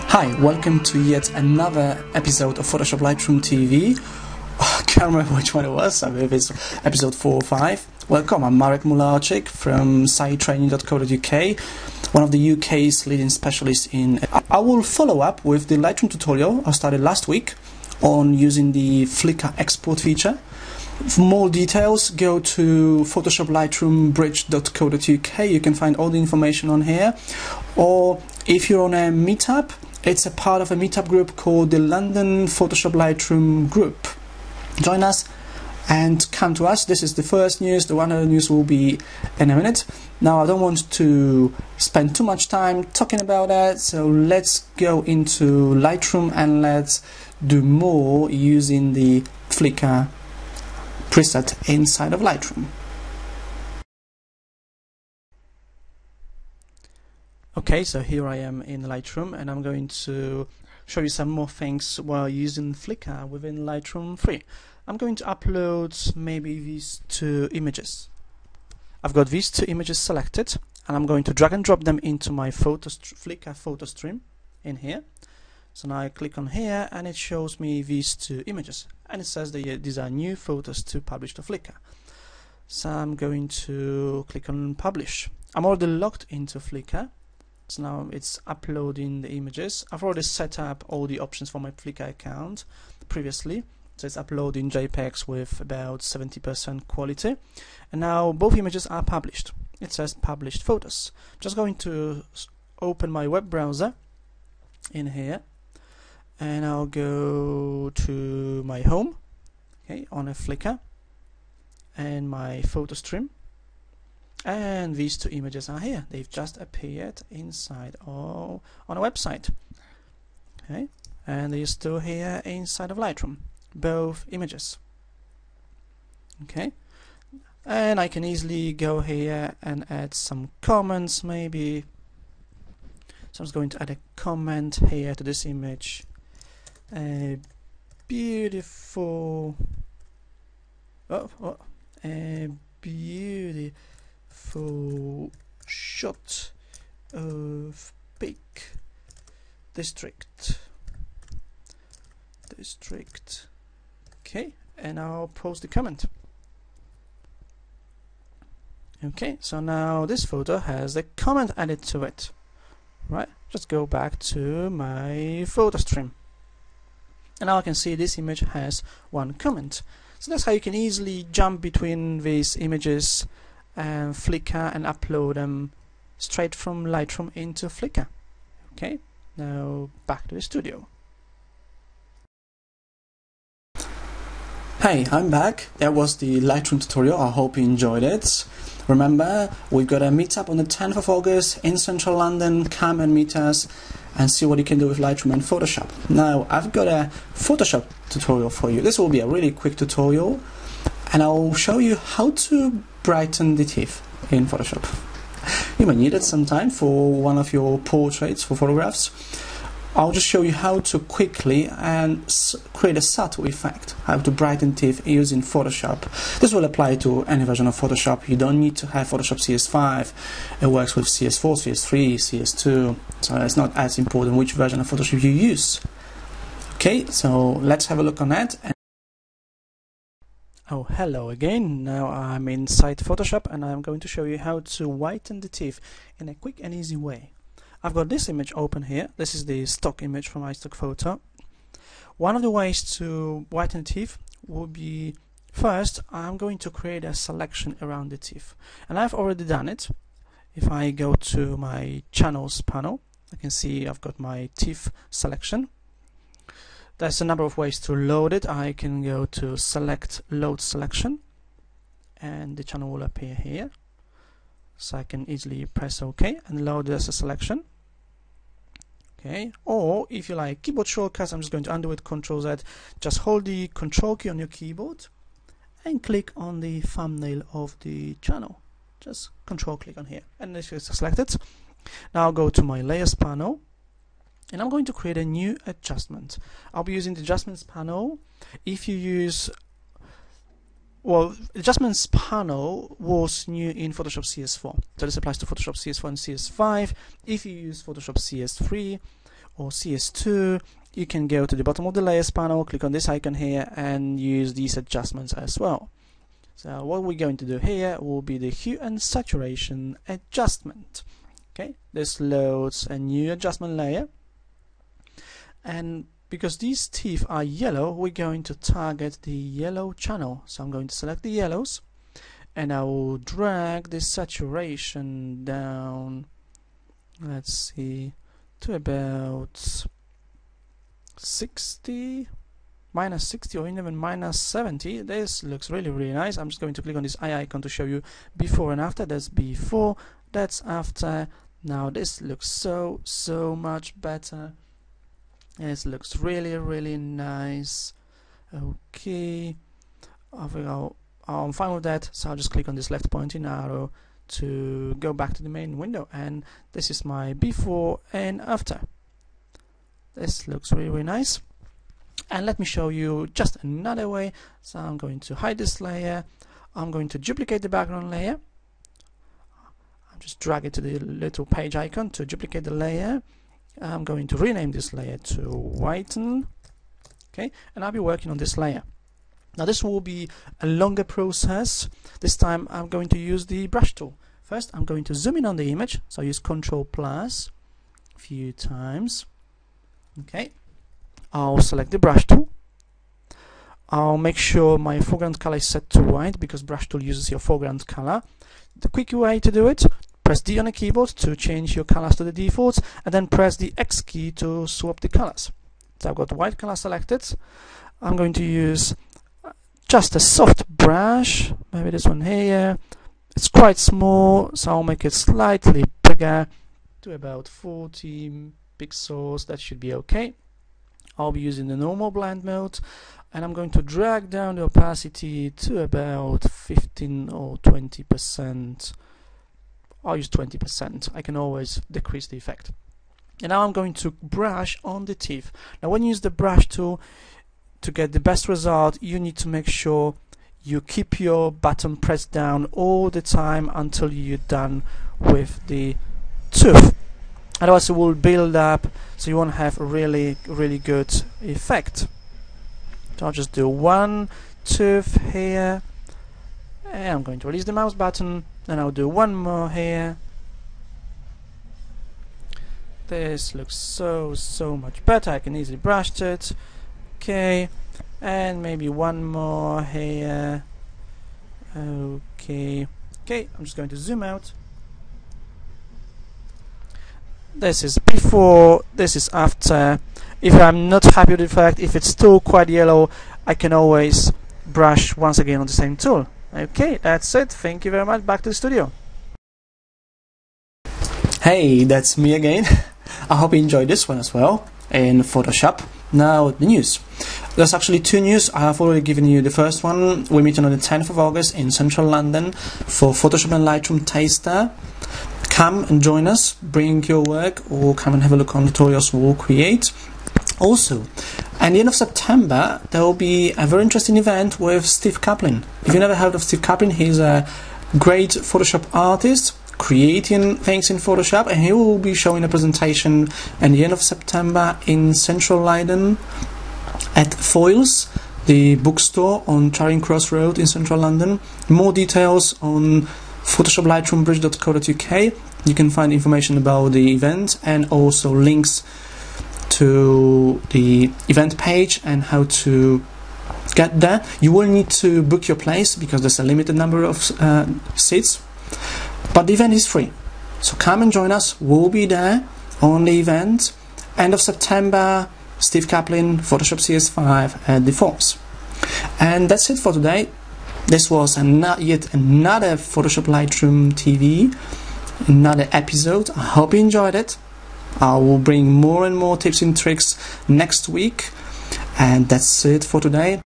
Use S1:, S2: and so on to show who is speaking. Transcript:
S1: Hi, welcome to yet another episode of Photoshop Lightroom TV. I can't remember which one it was, I believe it's episode 4 or 5. Welcome, I'm Marek Mularczyk from sitetraining.co.uk, one of the UK's leading specialists in... I will follow up with the Lightroom tutorial I started last week on using the Flickr export feature. For more details, go to PhotoshopLightroomBridge.co.uk. You can find all the information on here. Or if you're on a meetup, it's a part of a meetup group called the London Photoshop Lightroom group. Join us and come to us. This is the first news. The one other news will be in a minute. Now, I don't want to spend too much time talking about that, so let's go into Lightroom and let's do more using the Flickr preset inside of Lightroom. Okay, so here I am in Lightroom and I'm going to show you some more things while using Flickr within Lightroom 3. I'm going to upload maybe these two images. I've got these two images selected and I'm going to drag and drop them into my Flickr photo stream in here. So now I click on here and it shows me these two images and it says that these are new photos to publish to Flickr. So I'm going to click on publish. I'm already logged into Flickr. So now it's uploading the images. I've already set up all the options for my Flickr account previously. So it's uploading JPEGs with about 70% quality. And now both images are published. It says published photos. I'm just going to open my web browser in here. And I'll go to my home, okay, on a Flickr. And my photo stream. And these two images are here. They've just appeared inside on a website. Okay, and they're still here inside of Lightroom. Both images. Okay, and I can easily go here and add some comments maybe. So I'm just going to add a comment here to this image. A beautiful. A beautiful shot of Peak District. Okay, and I'll post the comment. Okay, so now this photo has a comment added to it. Right, just go back to my photo stream. And now I can see this image has one comment. So that's how you can easily jump between these images and Flickr and upload them straight from Lightroom into Flickr. Okay, now back to the studio. Hey, I'm back. That was the Lightroom tutorial. I hope you enjoyed it. Remember, we've got a meetup on the 10th of August in central London. Come and meet us and see what you can do with Lightroom and Photoshop. Now, I've got a Photoshop tutorial for you. This will be a really quick tutorial and I'll show you how to brighten the teeth in Photoshop. You may need it sometime for one of your portraits, for photographs. I'll just show you how to quickly and create a subtle effect, how to brighten teeth using Photoshop. This will apply to any version of Photoshop. You don't need to have Photoshop CS5. It works with CS4, CS3, CS2, so it's not as important which version of Photoshop you use. Okay, so let's have a look on that. Oh, hello again. Now I'm inside Photoshop and I'm going to show you how to whiten the teeth in a quick and easy way. I've got this image open here. This is the stock image from iStock Photo. One of the ways to whiten teeth would be, first, I'm going to create a selection around the teeth. And I've already done it. If I go to my channels panel, I can see I've got my teeth selection. There's a number of ways to load it. I can go to select load selection and the channel will appear here. So I can easily press OK and load it as a selection. Okay, or if you like keyboard shortcuts, I'm just going to undo it, Ctrl Z. Just hold the Control key on your keyboard and click on the thumbnail of the channel. Just Control click on here and this is selected. Now I'll go to my layers panel and I'm going to create a new adjustment. I'll be using the adjustments panel. If you use Well, adjustments panel was new in Photoshop CS4, so this applies to Photoshop CS4 and CS5. If you use Photoshop CS3 or CS2, you can go to the bottom of the layers panel, click on this icon here, and use these adjustments as well. So what we're going to do here will be the hue and saturation adjustment. Okay, this loads a new adjustment layer, and because these teeth are yellow, we're going to target the yellow channel. So I'm going to select the yellows, and I will drag the saturation down, let's see, to about 60, minus 60 or even minus 70. This looks really nice. I'm just going to click on this eye icon to show you before and after. That's before, that's after. Now this looks so much better. This looks really nice. Okay, I'm fine with that, so I'll just click on this left pointing arrow to go back to the main window, and this is my before and after. This looks really nice. And let me show you just another way. So I'm going to hide this layer, I'm going to duplicate the background layer, I'll just drag it to the little page icon to duplicate the layer. I'm going to rename this layer to Whiten, okay, and I'll be working on this layer. Now this will be a longer process. This time I'm going to use the brush tool. First I'm going to zoom in on the image, so I use Ctrl+ a few times. Okay, I'll select the brush tool. I'll make sure my foreground color is set to white, because brush tool uses your foreground color. The quick way to do it: press D on the keyboard to change your colors to the defaults, and then press the X key to swap the colors. So I've got the white color selected. I'm going to use just a soft brush, maybe this one here. It's quite small, so I'll make it slightly bigger to about 40 pixels. That should be okay. I'll be using the normal blend mode, and I'm going to drag down the opacity to about 15 or 20%. I'll use 20%. I can always decrease the effect. And now I'm going to brush on the teeth. Now when you use the brush tool, to get the best result, you need to make sure you keep your button pressed down all the time until you're done with the tooth. Otherwise it will build up, so you won't have a really good effect. So I'll just do one tooth here, and I'm going to release the mouse button, and I'll do one more here. This looks so much better. I can easily brush it. Okay, and maybe one more here. Okay, I'm just going to zoom out. This is before, this is after. If I'm not happy with the effect, if it's still quite yellow, I can always brush once again on the same tool. Okay, that's it. Thank you very much. Back to the studio. Hey, that's me again. I hope you enjoyed this one as well in Photoshop. Now the news. There's actually two news. I have already given you the first one. We're meeting on the 10th of August in central London for Photoshop and Lightroom Taster. Come and join us, bring your work, or come and have a look on tutorials we'll create. Also, at the end of September, there will be a very interesting event with Steve Kaplan. If you've never heard of Steve Kaplan, he's a great Photoshop artist, creating things in Photoshop, and he will be showing a presentation at the end of September in central London at Foyles, the bookstore on Charing Cross Road in central London. More details on PhotoshopLightroomBridge.co.uk. You can find information about the event and also links to the event page and how to get there. You will need to book your place because there's a limited number of seats, but the event is free, so come and join us. We'll be there on the event. End of September, Steve Kaplan, Photoshop CS5 at the Falls. And that's it for today. This was yet another Photoshop Lightroom TV, another episode. I hope you enjoyed it. I will bring more and more tips and tricks next week. And that's it for today.